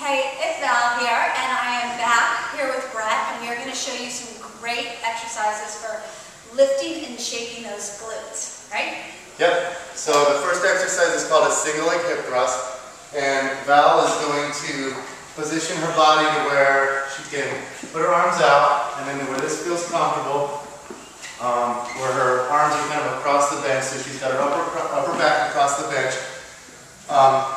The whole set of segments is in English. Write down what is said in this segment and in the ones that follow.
Hey, it's Val here, and I am back here with Brett, and we are going to show you some great exercises for lifting and shaping those glutes, right? Yep. So the first exercise is called a single leg hip thrust, and Val is going to position her body to where she can put her arms out, and then where this feels comfortable, where her arms are kind of across the bench, so she's got her upper back across the bench.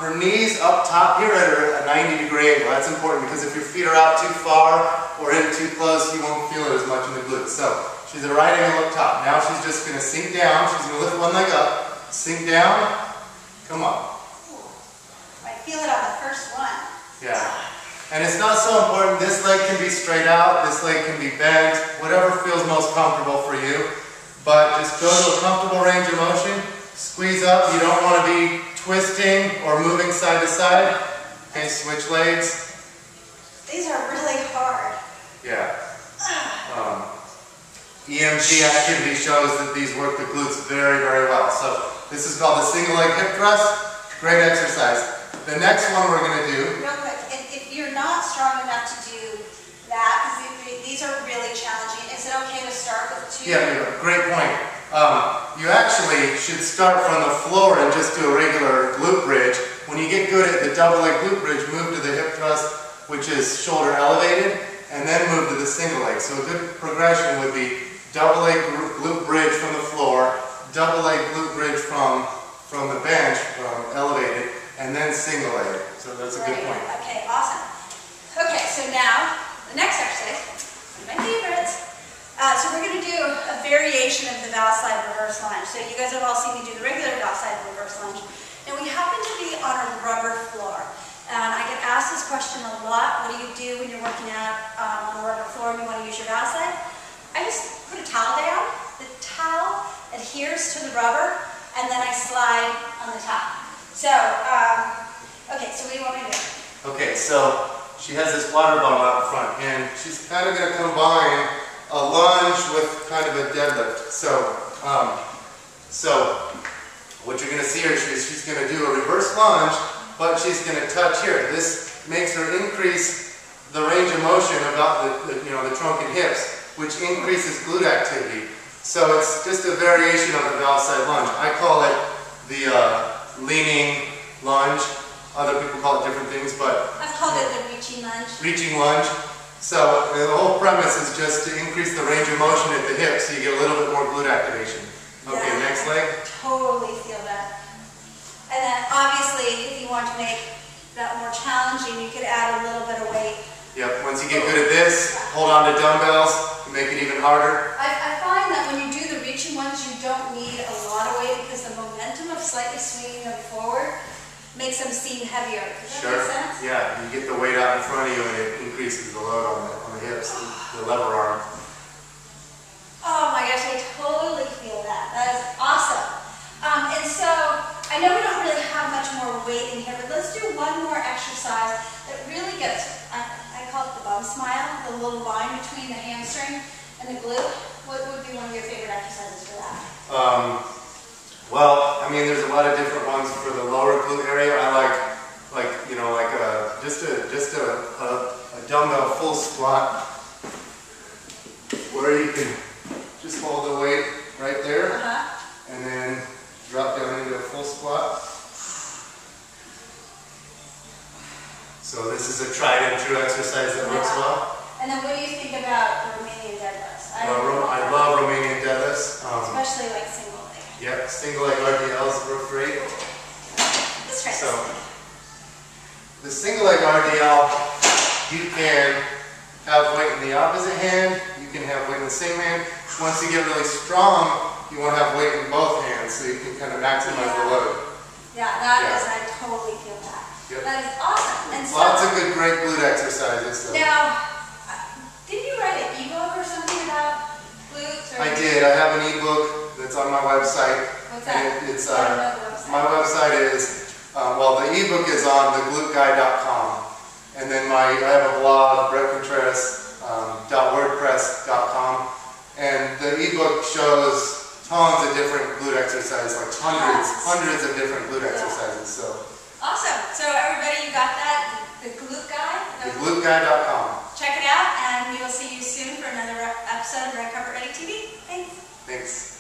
Her knees up top here at a 90-degree angle. That's important because if your feet are out too far or in too close, you won't feel it as much in the glutes. So she's at a right angle up top. Now she's just going to sink down. She's going to lift one leg up, sink down, come up. I feel it on the first one. Yeah. And it's not so important. This leg can be straight out. This leg can be bent. Whatever feels most comfortable for you. But just go to a comfortable range of motion. Squeeze up. You don't want to be twisting or moving side to side. Okay, switch legs. These are really hard. Yeah. EMG activity shows that these work the glutes very, very well. So this is called the single leg hip thrust. Great exercise. The next one we're going to do. Real quick, if you're not strong enough to do that, because these are really challenging, is it okay to start with two? Yeah, great point. You actually should start from the floor and just do a regular glute bridge. When you get good at the double leg glute bridge, move to the hip thrust, which is shoulder elevated, and then move to the single leg. So a good progression would be double leg glute bridge from the floor, double leg glute bridge from the bench, elevated, and then single leg. So that's a good point. Okay, awesome. Okay, so now the next exercise, one of my favorites. So we're going to do a variation of the Val slide reverse lunge. So you guys have all seen me do the regular Val slide reverse lunge. And we happen to be on a rubber floor. And I get asked this question a lot. What do you do when you're working out on a rubber floor and you want to use your Val slide? I just put a towel down. The towel adheres to the rubber, and then I slide on the top. So, okay, so what do you want me to do? Okay, so she has this water bottle out in front, and she's kind of going to combine a lunge with kind of a deadlift. So what you're going to see here is she's going to do a reverse lunge, but she's going to touch here. This makes her increase the range of motion about the trunk and hips, which increases glute activity. So it's just a variation of the Val side lunge. I call it the leaning lunge. Other people call it different things, but I've called it the reaching lunge. Reaching lunge. So the whole premise is just to increase the range of motion at the hip so you get a little bit more glute activation. Okay, yeah, next leg. Totally feel that. And then obviously if you want to make that more challenging, you could add a little bit of weight. Yep, once you get good at this, hold on to dumbbells to make it even harder. I find that when you do the reaching ones, you don't need a lot of weight because the momentum of slightly swinging them forward makes them seem heavier. Does that make sense? Yeah, you get the weight out in front of you and it increases the load on the hips, the lever arm. Oh my gosh, I totally feel that. That is awesome. And so, I know we don't really have much more weight in here, but let's do one more exercise that really gets, I call it the bum smile, the little line between the hamstring and the glute. What would be one of your favorite exercises for that? Well, I mean, there's a lot of different ones for the lower glute area. I like just a dumbbell full squat where you can just hold the weight right there and then drop down into a full squat. So this is a tried and true exercise that works well. And then what do you think about the Romanian deadlifts? I love Romanian deadlifts. Especially like single leg. Yep, single leg RDLs work great. Let's try so, the single leg RDL, you can have weight in the opposite hand, you can have weight in the same hand. Once you get really strong, you want to have weight in both hands so you can kind of maximize the load. Yeah, I totally feel that. Yep. That is awesome. And so, lots of good, great glute exercises. So. Now, did you write an ebook or something about glutes? I did. I have an ebook that's on my website. What's that? It's my website is the ebook is on thegluteguy.com, and then I have a blog, brettcontreras.wordpress.com, and the ebook shows tons of different glute exercises, like hundreds of different glute exercises. So awesome. So everybody, you got that? The glute guy. VallerieWaters.com. Check it out, and we will see you soon for another episode of Red Carpet Ready TV. Thanks. Thanks.